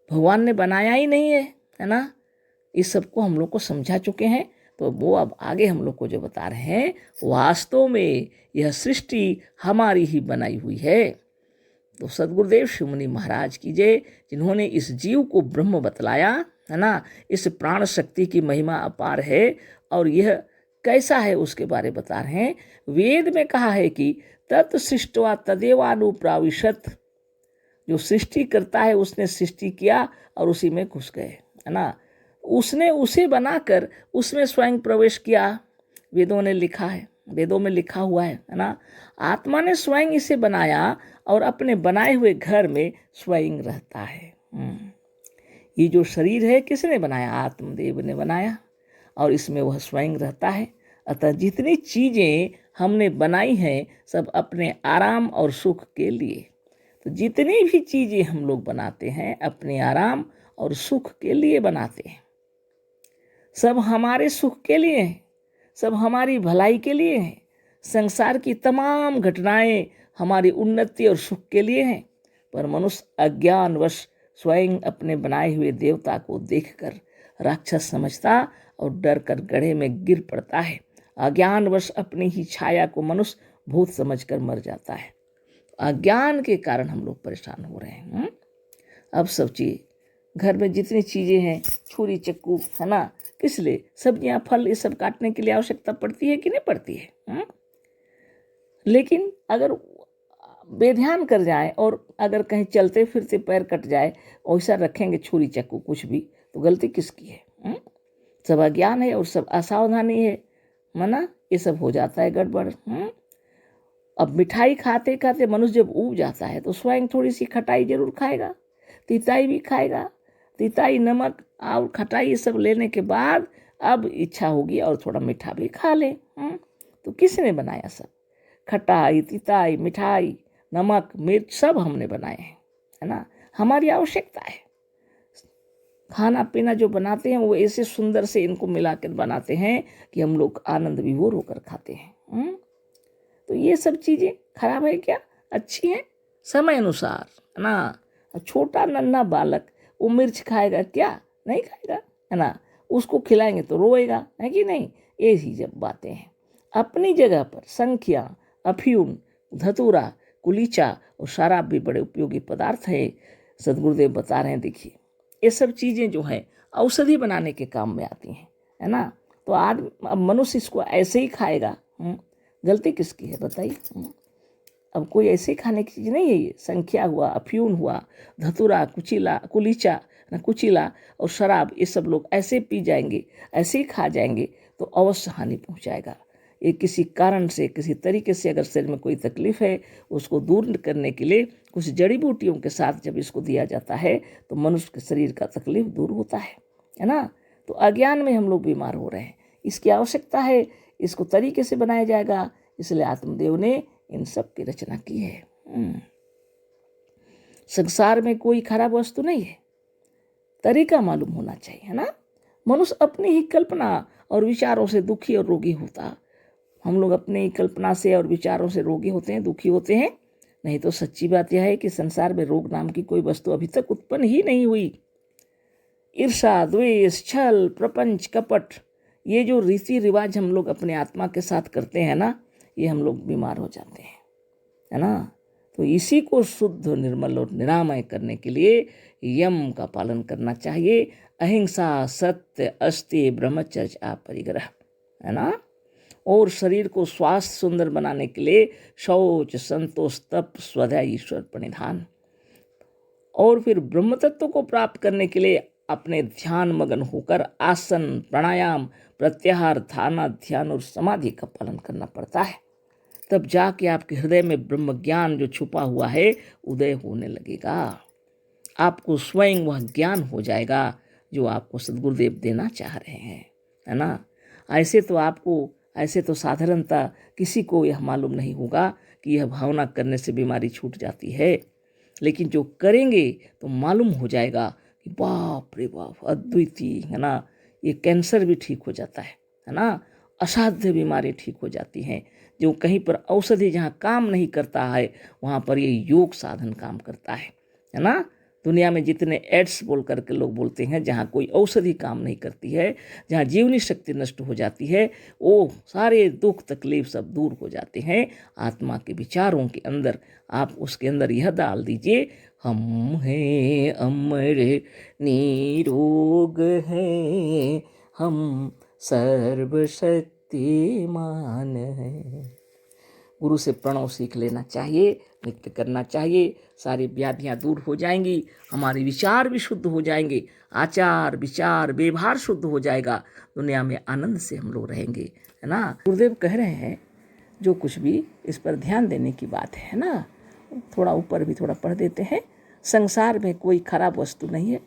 भगवान ने बनाया ही नहीं है ना। इस सबको हम लोग को समझा चुके हैं। तो वो अब आगे हम लोग को जो बता रहे हैं, वास्तव में यह सृष्टि हमारी ही बनाई हुई है। तो सद्गुरुदेव शिवमुनि महाराज की जय, जिन्होंने इस जीव को ब्रह्म बतलाया है ना। इस प्राण शक्ति की महिमा अपार है और यह कैसा है उसके बारे बता रहे हैं। वेद में कहा है कि तत् सृष्टवा तदेवानुप्राविशत। जो सृष्टि करता है उसने सृष्टि किया और उसी में घुस गए, है ना। उसने उसे बनाकर उसमें स्वयं प्रवेश किया। वेदों ने लिखा है, वेदों में लिखा हुआ है ना। आत्मा ने स्वयं इसे बनाया और अपने बनाए हुए घर में स्वयं रहता है। ये जो शरीर है किसने बनाया? आत्मदेव ने बनाया और इसमें वह स्वयं रहता है। अतः जितनी चीजें हमने बनाई हैं सब अपने आराम और सुख के लिए। तो जितनी भी चीजें हम लोग बनाते हैं अपने आराम और सुख के लिए बनाते हैं। सब हमारे सुख के लिए है, सब हमारी भलाई के लिए है। संसार की तमाम घटनाएं हमारी उन्नति और सुख के लिए हैं। पर मनुष्य अज्ञानवश स्वयं अपने बनाए हुए देवता को देखकर राक्षस समझता और डर कर गड्ढे में गिर पड़ता है। अज्ञानवश अपनी ही छाया को मनुष्य भूत समझकर मर जाता है। अज्ञान के कारण हम लोग परेशान हो रहे हैं। अब सब चीज घर में जितनी चीजें हैं, छुरी चक्कू, है ना, किस लिए? सब्जियां, फल, ये सब काटने के लिए आवश्यकता पड़ती है कि नहीं पड़ती है? लेकिन अगर बेध्यान कर जाए और अगर कहीं चलते फिरते पैर कट जाए, वैसा रखेंगे छुरी चक्कू कुछ भी, तो गलती किसकी है? सब अज्ञान है और सब असावधानी है, मना ये सब हो जाता है गड़बड़। अब मिठाई खाते खाते मनुष्य जब ऊब जाता है तो स्वयं थोड़ी सी खटाई जरूर खाएगा, तीताई भी खाएगा। तीताई, नमक और खटाई ये सब लेने के बाद अब इच्छा होगी और थोड़ा मीठा भी खा ले। तो किसने बनाया? सब खटाई, तीताई, मिठाई, नमक, मिर्च सब हमने बनाए हैं, है ना। हमारी आवश्यकता है। खाना पीना जो बनाते हैं वो ऐसे सुंदर से इनको मिलाकर बनाते हैं कि हम लोग आनंद विभोर होकर खाते हैं। तो ये सब चीज़ें खराब है क्या? अच्छी हैं समय अनुसार, है ना। छोटा नन्हा बालक वो मिर्च खाएगा क्या? नहीं खाएगा, है ना। उसको खिलाएंगे तो रोएगा, है कि नहीं। ये ही जब बातें हैं। अपनी जगह पर संख्या, अफीम, धतूरा, कुलीचा और शराब भी बड़े उपयोगी पदार्थ है। सद्गुरुदेव बता रहे हैं, देखिए ये सब चीज़ें जो हैं औषधि बनाने के काम में आती हैं, है ना। तो आज अब मनुष्य इसको ऐसे ही खाएगा, गलती किसकी है बताइए? अब कोई ऐसे खाने की चीज़ नहीं है ये। संख्या हुआ, अफ्यून हुआ, धतूरा, कुलीचा, कुचीला और शराब, ये सब लोग ऐसे पी जाएंगे, ऐसे ही खा जाएंगे तो अवश्य हानि पहुंचाएगा। ये किसी कारण से, किसी तरीके से अगर शरीर में कोई तकलीफ है, उसको दूर करने के लिए कुछ जड़ी बूटियों के साथ जब इसको दिया जाता है तो मनुष्य के शरीर का तकलीफ दूर होता है ना। तो अज्ञान में हम लोग बीमार हो रहे हैं, इसकी आवश्यकता है, इसको तरीके से बनाया जाएगा, इसलिए आत्मदेव ने इन सब की रचना की है। संसार में कोई खराब वस्तु नहीं है, तरीका मालूम होना चाहिए, है ना। मनुष्य अपनी ही कल्पना और विचारों से दुखी और रोगी होता। हम लोग अपनी ही कल्पना से और विचारों से रोगी होते हैं, दुखी होते हैं। नहीं तो सच्ची बात यह है कि संसार में रोग नाम की कोई वस्तु अभी तक उत्पन्न ही नहीं हुई। ईर्षा, द्वेष, छल, प्रपंच, कपट, ये जो रीति रिवाज हम लोग अपने आत्मा के साथ करते हैं ना, ये हम लोग बीमार हो जाते हैं, है ना। तो इसी को शुद्ध, निर्मल और निरामय करने के लिए यम का पालन करना चाहिए। अहिंसा, सत्य, अस्तेय, ब्रह्मचर्य, अपरिग्रह, है ना। और शरीर को स्वास्थ्य सुंदर बनाने के लिए शौच, संतोष, तप, स्वाध्याय, ईश्वर प्रणिधान। और फिर ब्रह्म तत्व को प्राप्त करने के लिए अपने ध्यान मगन होकर आसन, प्राणायाम, प्रत्याहार, धारणा, ध्यान और समाधि का पालन करना पड़ता है। तब जाके आपके हृदय में ब्रह्म ज्ञान जो छुपा हुआ है उदय होने लगेगा। आपको स्वयं वह ज्ञान हो जाएगा जो आपको सद्गुरुदेव देना चाह रहे हैं, है ना। ऐसे तो साधारणतः किसी को यह मालूम नहीं होगा कि यह भावना करने से बीमारी छूट जाती है, लेकिन जो करेंगे तो मालूम हो जाएगा कि बाप रे बाप, अद्वितीय, है ना। ये कैंसर भी ठीक हो जाता है ना। असाध्य बीमारी ठीक हो जाती हैं। जो कहीं पर औषधि जहाँ काम नहीं करता है वहाँ पर ये योग साधन काम करता है ना। दुनिया में जितने एड्स बोल करके लोग बोलते हैं, जहाँ कोई औषधि काम नहीं करती है, जहाँ जीवनी शक्ति नष्ट हो जाती है, वो सारे दुख तकलीफ सब दूर हो जाते हैं आत्मा के विचारों के अंदर। आप उसके अंदर यह डाल दीजिए, हम हैं अमर निरोग हैं, हम सर्वशक्तिमान हैं। गुरु से प्रणव सीख लेना चाहिए, नित्य करना चाहिए, सारी व्याधियाँ दूर हो जाएंगी, हमारे विचार भी शुद्ध हो जाएंगे, आचार विचार व्यवहार शुद्ध हो जाएगा, दुनिया में आनंद से हम लोग रहेंगे, है ना। गुरुदेव कह रहे हैं जो कुछ भी, इस पर ध्यान देने की बात है ना। थोड़ा ऊपर भी थोड़ा पढ़ देते हैं। संसार में कोई खराब वस्तु नहीं है।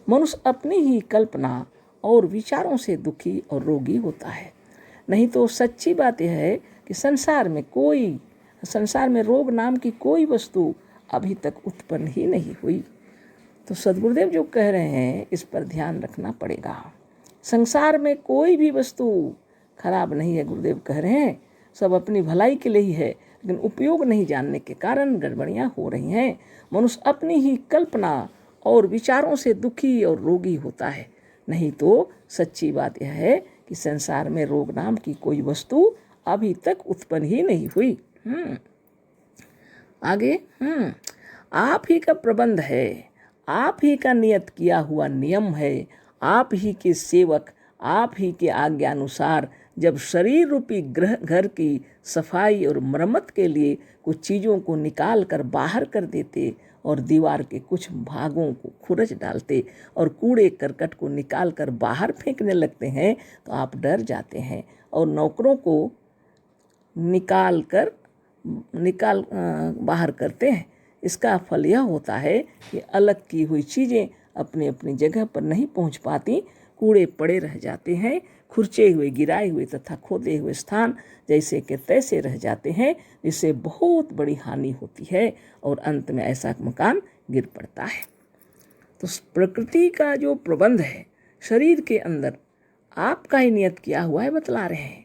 मनुष्य अपनी ही कल्पना और विचारों से दुखी और रोगी होता है। नहीं तो सच्ची बात यह है कि संसार में रोग नाम की कोई वस्तु अभी तक उत्पन्न ही नहीं हुई। तो सद्गुरुदेव जो कह रहे हैं इस पर ध्यान रखना पड़ेगा। संसार में कोई भी वस्तु खराब नहीं है, गुरुदेव कह रहे हैं, सब अपनी भलाई के लिए ही है, लेकिन उपयोग नहीं जानने के कारण गड़बड़ियाँ हो रही हैं। मनुष्य अपनी ही कल्पना और विचारों से दुखी और रोगी होता है। नहीं तो सच्ची बात यह है कि संसार में रोग नाम की कोई वस्तु अभी तक उत्पन्न ही नहीं हुई। आगे आप ही का प्रबंध है, आप ही का नियत किया हुआ नियम है, आप ही के सेवक, आप ही के आज्ञानुसार जब शरीर रूपी घर की सफाई और मरम्मत के लिए कुछ चीज़ों को निकाल कर बाहर कर देते और दीवार के कुछ भागों को खुरच डालते और कूड़े करकट को निकाल कर बाहर फेंकने लगते हैं तो आप डर जाते हैं और नौकरों को निकाल बाहर करते हैं। इसका फल यह होता है कि अलग की हुई चीज़ें अपनी अपनी जगह पर नहीं पहुंच पाती, कूड़े पड़े रह जाते हैं, खुरचे हुए, गिराए हुए तथा खोदे हुए स्थान जैसे के तैसे रह जाते हैं, जिससे बहुत बड़ी हानि होती है और अंत में ऐसा मकान गिर पड़ता है। तो प्रकृति का जो प्रबंध है शरीर के अंदर आपका ही नियत किया हुआ है, बतला रहे हैं।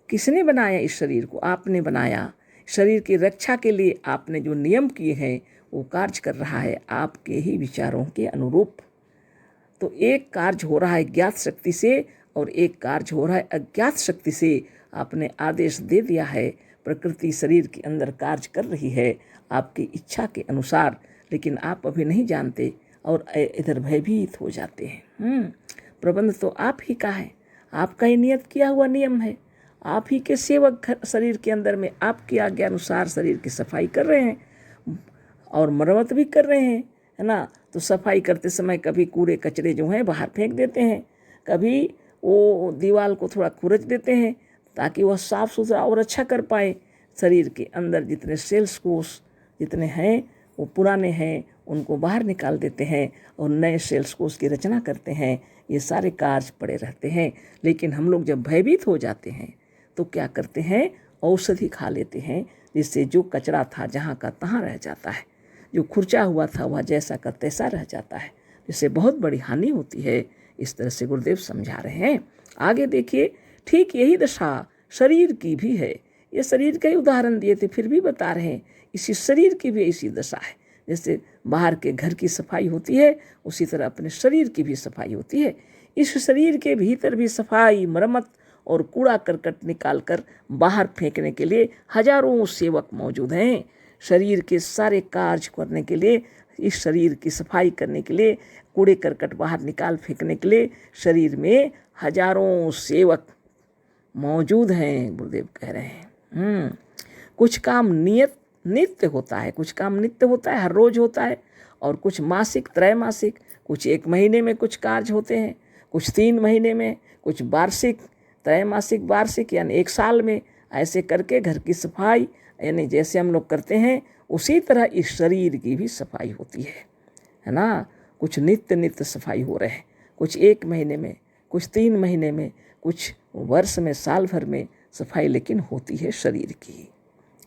किसने बनाया इस शरीर को? आपने बनाया। शरीर की रक्षा के लिए आपने जो नियम किए हैं वो कार्य कर रहा है आपके ही विचारों के अनुरूप। तो एक कार्य हो रहा है ज्ञात शक्ति से और एक कार्य हो रहा है अज्ञात शक्ति से। आपने आदेश दे दिया है, प्रकृति शरीर के अंदर कार्य कर रही है आपकी इच्छा के अनुसार, लेकिन आप अभी नहीं जानते और इधर भयभीत हो जाते हैं। प्रबंध तो आप ही का है, आपका ही नियत किया हुआ नियम है। आप ही के सेवक शरीर के अंदर में आपकी आज्ञा अनुसार शरीर की सफाई कर रहे हैं और मरम्मत भी कर रहे हैं, है ना। तो सफाई करते समय कभी कूड़े कचरे जो हैं बाहर फेंक देते हैं, कभी वो दीवार को थोड़ा खुरच देते हैं ताकि वह साफ सुथरा और अच्छा कर पाए। शरीर के अंदर जितने सेल्स कोष जितने हैं वो पुराने हैं उनको बाहर निकाल देते हैं और नए सेल्स कोष की रचना करते हैं। ये सारे कार्य पड़े रहते हैं। लेकिन हम लोग जब भयभीत हो जाते हैं तो क्या करते हैं, औषधि खा लेते हैं, जिससे जो कचरा था जहाँ का तहाँ रह जाता है, जो खुरचा हुआ था वह जैसा का तैसा रह जाता है, जिससे बहुत बड़ी हानि होती है। इस तरह से गुरुदेव समझा रहे हैं। आगे देखिए, ठीक यही दशा शरीर की भी है। ये शरीर का ही उदाहरण दिए थे, फिर भी बता रहे हैं इसी शरीर की भी ऐसी दशा है। जैसे बाहर के घर की सफाई होती है उसी तरह अपने शरीर की भी सफाई होती है। इस शरीर के भीतर भी सफाई, मरम्मत और कूड़ा करकट निकालकर बाहर फेंकने के लिए हजारों सेवक मौजूद हैं। शरीर के सारे कार्य करने के लिए, इस शरीर की सफाई करने के लिए, कूड़े करकट बाहर निकाल फेंकने के लिए शरीर में हजारों सेवक मौजूद हैं, गुरुदेव कह रहे हैं। कुछ काम नित्य होता है, कुछ काम नित्य होता है, हर रोज होता है, और कुछ मासिक, त्रैमासिक, कुछ 1 महीने में कुछ कार्य होते हैं, कुछ 3 महीने में, कुछ वार्षिक, त्रैमासिक, वार्षिक यानी 1 साल में। ऐसे करके घर की सफाई यानी जैसे हम लोग करते हैं उसी तरह इस शरीर की भी सफाई होती है ना। कुछ नित्य सफाई हो रहे हैं, कुछ 1 महीने में, कुछ 3 महीने में, कुछ वर्ष में, साल भर में सफाई लेकिन होती है शरीर की,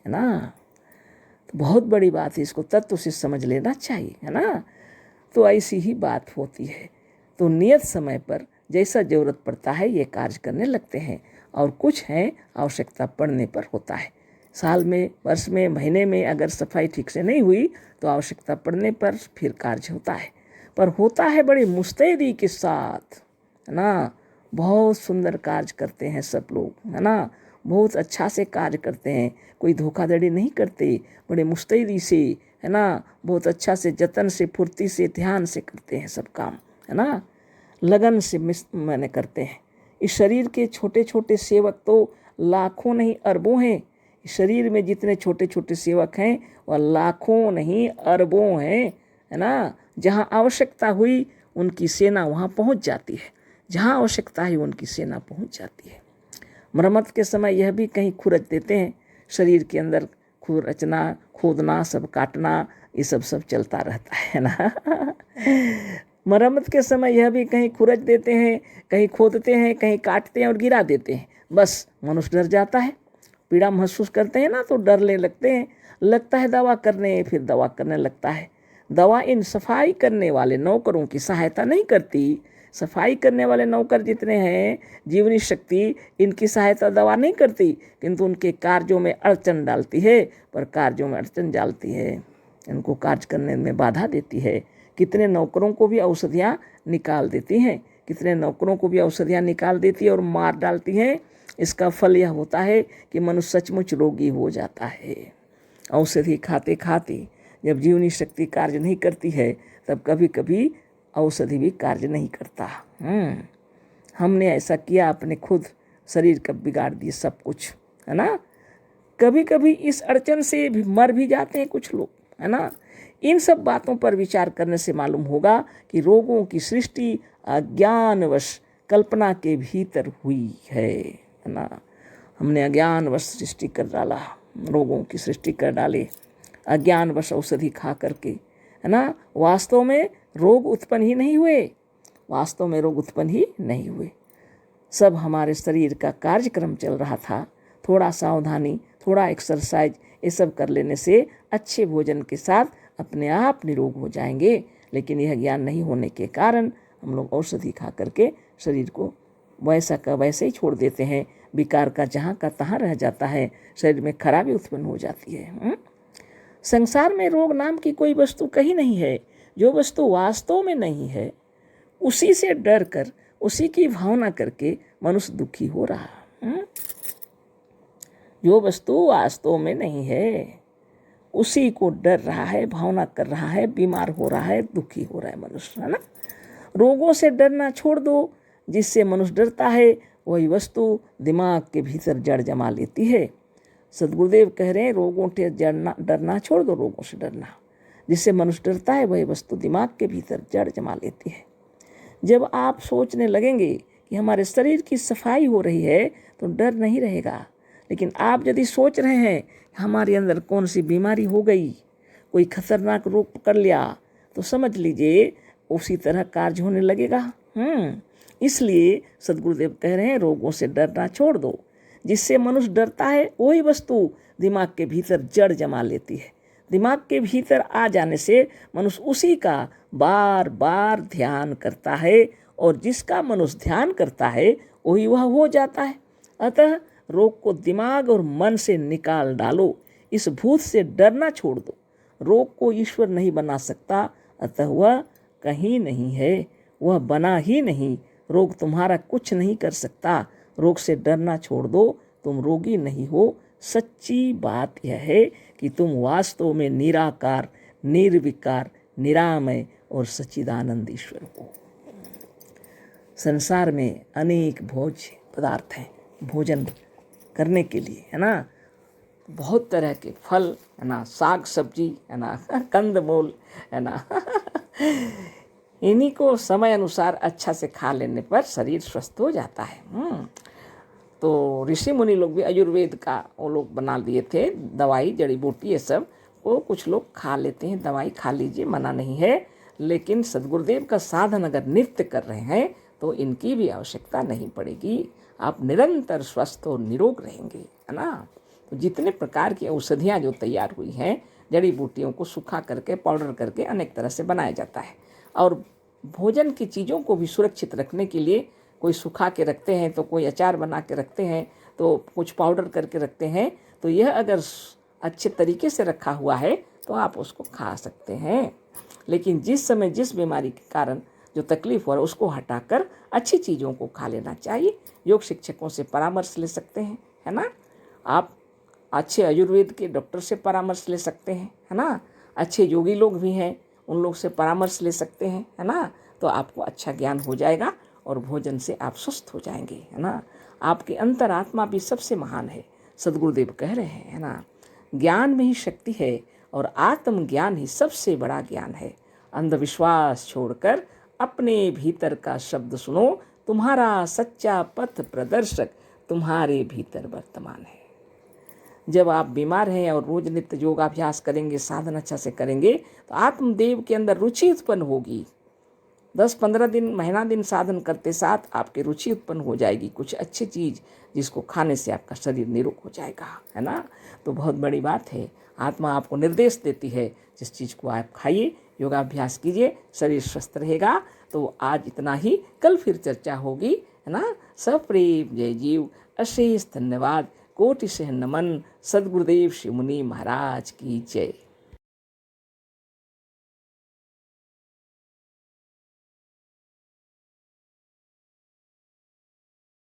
है ना। तो बहुत बड़ी बात है, इसको तत्व से समझ लेना चाहिए, है ना। तो ऐसी ही बात होती है। तो नियत समय पर जैसा ज़रूरत पड़ता है ये कार्य करने लगते हैं, और कुछ है आवश्यकता पड़ने पर होता है। साल में, वर्ष में, महीने में अगर सफाई ठीक से नहीं हुई तो आवश्यकता पड़ने पर फिर कार्य होता है, पर होता है बड़ी मुस्तैदी के साथ, है ना। बहुत सुंदर कार्य करते हैं सब लोग, है ना। बहुत अच्छा से कार्य करते हैं, कोई धोखाधड़ी नहीं करते, बड़े मुस्तैदी से, है ना। बहुत अच्छा से, जतन से, फुर्ती से, ध्यान से करते हैं सब काम, है ना। लगन से मैंने करते हैं। इस शरीर के छोटे छोटे सेवक तो लाखों नहीं अरबों हैं। इस शरीर में जितने छोटे छोटे सेवक हैं वह लाखों नहीं अरबों हैं, है ना। जहाँ आवश्यकता हुई उनकी सेना वहाँ पहुँच जाती है, जहाँ आवश्यकता है उनकी सेना पहुँच जाती है। मरम्मत के समय यह भी कहीं खुरच देते हैं, शरीर के अंदर खुरचना, खोदना, सब काटना, ये सब चलता रहता है ना। मरम्मत के समय यह भी कहीं खुरच देते हैं, कहीं खोदते हैं, कहीं काटते हैं और गिरा देते हैं। बस मनुष्य डर जाता है, पीड़ा महसूस करते हैं ना तो डरने लगते हैं, लगता है दवा करने, फिर दवा करने लगता है। दवा इन सफाई करने वाले नौकरों की सहायता नहीं करती। सफाई करने वाले नौकर जितने हैं, जीवनी शक्ति इनकी सहायता दवा नहीं करती, किंतु उनके कार्यों में अड़चन डालती है, पर कार्यों में अड़चन डालती है, इनको कार्य करने में बाधा देती है। कितने नौकरों को भी औषधियाँ निकाल देती हैं, कितने नौकरों को भी औषधियाँ निकाल देती है और मार डालती हैं। इसका फल यह होता है कि मनुष्य सचमुच रोगी हो जाता है। औषधि खाते खाते जब जीवनी शक्ति कार्य नहीं करती है तब कभी कभी औषधि भी कार्य नहीं करता। हमने ऐसा किया, अपने खुद शरीर का बिगाड़ दिए सब कुछ, है ना। कभी कभी इस अड़चन से भी मर भी जाते हैं कुछ लोग, है ना। इन सब बातों पर विचार करने से मालूम होगा कि रोगों की सृष्टि अज्ञानवश कल्पना के भीतर हुई है ना। हमने अज्ञानवश सृष्टि कर डाला, रोगों की सृष्टि कर डाले अज्ञानवश औषधि खा करके, है ना। वास्तव में रोग उत्पन्न ही नहीं हुए, वास्तव में रोग उत्पन्न ही नहीं हुए। सब हमारे शरीर का कार्यक्रम चल रहा था। थोड़ा सावधानी, थोड़ा एक्सरसाइज, ये सब कर लेने से अच्छे भोजन के साथ अपने आप निरोग हो जाएंगे। लेकिन यह ज्ञान नहीं होने के कारण हम लोग औषधि खा करके शरीर को वैसा का वैसे ही छोड़ देते हैं। विकार का जहाँ का तहाँ रह जाता है, शरीर में खराबी उत्पन्न हो जाती है। संसार में रोग नाम की कोई वस्तु कहीं नहीं है। जो वस्तु वास्तव में नहीं है उसी से डर कर, उसी की भावना करके मनुष्य दुखी हो रहा है। जो वस्तु वास्तव में नहीं है उसी को डर रहा है, भावना कर रहा है, बीमार हो रहा है, दुखी हो रहा है मनुष्य, है ना। रोगों से डरना छोड़ दो। जिससे मनुष्य डरता है वही वस्तु दिमाग के भीतर जड़ जमा लेती है। सदगुरुदेव कह रहे हैं रोगों से डरना छोड़ दो, रोगों से डरना। जिससे मनुष्य डरता है वही वस्तु दिमाग के भीतर जड़ जमा लेती है। जब आप सोचने लगेंगे कि हमारे शरीर की सफाई हो रही है तो डर नहीं रहेगा। लेकिन आप यदि सोच रहे हैं हमारे अंदर कौन सी बीमारी हो गई, कोई खतरनाक रोग पकड़ लिया, तो समझ लीजिए उसी तरह कार्य होने लगेगा। इसलिए सद्गुरुदेव कह रहे हैं रोगों से डरना छोड़ दो। जिससे मनुष्य डरता है वही वस्तु दिमाग के भीतर जड़ जमा लेती है। दिमाग के भीतर आ जाने से मनुष्य उसी का बार बार ध्यान करता है, और जिसका मनुष्य ध्यान करता है वही वह हो जाता है। अतः रोग को दिमाग और मन से निकाल डालो। इस भूत से डरना छोड़ दो। रोग को ईश्वर नहीं बना सकता, अतः वह कहीं नहीं है, वह बना ही नहीं। रोग तुम्हारा कुछ नहीं कर सकता। रोग से डरना छोड़ दो, तुम रोगी नहीं हो। सच्ची बात यह है कि तुम वास्तव में निराकार, निर्विकार, निरामय और सच्चिदानंद ईश्वर हो। संसार में अनेक भोज्य पदार्थ हैं भोजन करने के लिए, है ना। बहुत तरह के फल, है ना, साग सब्जी, है ना, कंदमूल, है ना। इन्हीं को समय अनुसार अच्छा से खा लेने पर शरीर स्वस्थ हो जाता है। तो ऋषि मुनि लोग भी आयुर्वेद का वो लोग बना लिए थे, दवाई जड़ी बूटी ये सब वो कुछ लोग खा लेते हैं। दवाई खा लीजिए, मना नहीं है, लेकिन सद्गुरुदेव का साधन अगर नित्य कर रहे हैं तो इनकी भी आवश्यकता नहीं पड़ेगी। आप निरंतर स्वस्थ और निरोग रहेंगे, है ना। तो जितने प्रकार की औषधियाँ जो तैयार हुई हैं, जड़ी बूटियों को सुखा करके पाउडर करके अनेक तरह से बनाया जाता है। और भोजन की चीज़ों को भी सुरक्षित रखने के लिए कोई सुखा के रखते हैं, तो कोई अचार बना के रखते हैं, तो कुछ पाउडर करके रखते हैं। तो यह अगर अच्छे तरीके से रखा हुआ है तो आप उसको खा सकते हैं। लेकिन जिस समय जिस बीमारी के कारण जो तकलीफ हो रहा है उसको हटाकर अच्छी चीज़ों को खा लेना चाहिए। योग शिक्षकों से परामर्श ले सकते हैं, है ना। आप अच्छे आयुर्वेद के डॉक्टर से परामर्श ले सकते हैं, है ना। अच्छे योगी लोग भी हैं, उन लोग से परामर्श ले सकते हैं, है ना। तो आपको अच्छा ज्ञान हो जाएगा और भोजन से आप स्वस्थ हो जाएंगे, है ना। आपकी अंतरात्मा भी सबसे महान है, सद्गुरुदेव कह रहे हैं, है ना। ज्ञान में ही शक्ति है और आत्मज्ञान ही सबसे बड़ा ज्ञान है। अंधविश्वास छोड़कर अपने भीतर का शब्द सुनो। तुम्हारा सच्चा पथ प्रदर्शक तुम्हारे भीतर वर्तमान है। जब आप बीमार हैं और रोज नित्य योगाभ्यास करेंगे, साधन अच्छा से करेंगे, तो आत्मदेव के अंदर रुचि उत्पन्न होगी। 10-15 दिन, महीना दिन साधन करते साथ आपकी रुचि उत्पन्न हो जाएगी कुछ अच्छी चीज़, जिसको खाने से आपका शरीर निरोग हो जाएगा, है ना। तो बहुत बड़ी बात है। आत्मा आपको निर्देश देती है, जिस चीज़ को आप खाइए, योगाभ्यास कीजिए, शरीर स्वस्थ रहेगा। तो आज इतना ही, कल फिर चर्चा होगी, है ना। सप्रेम जय जीव, अशेष धन्यवाद, कोटि से नमन। सद्गुरुदेव शिव मुनि महाराज की जय।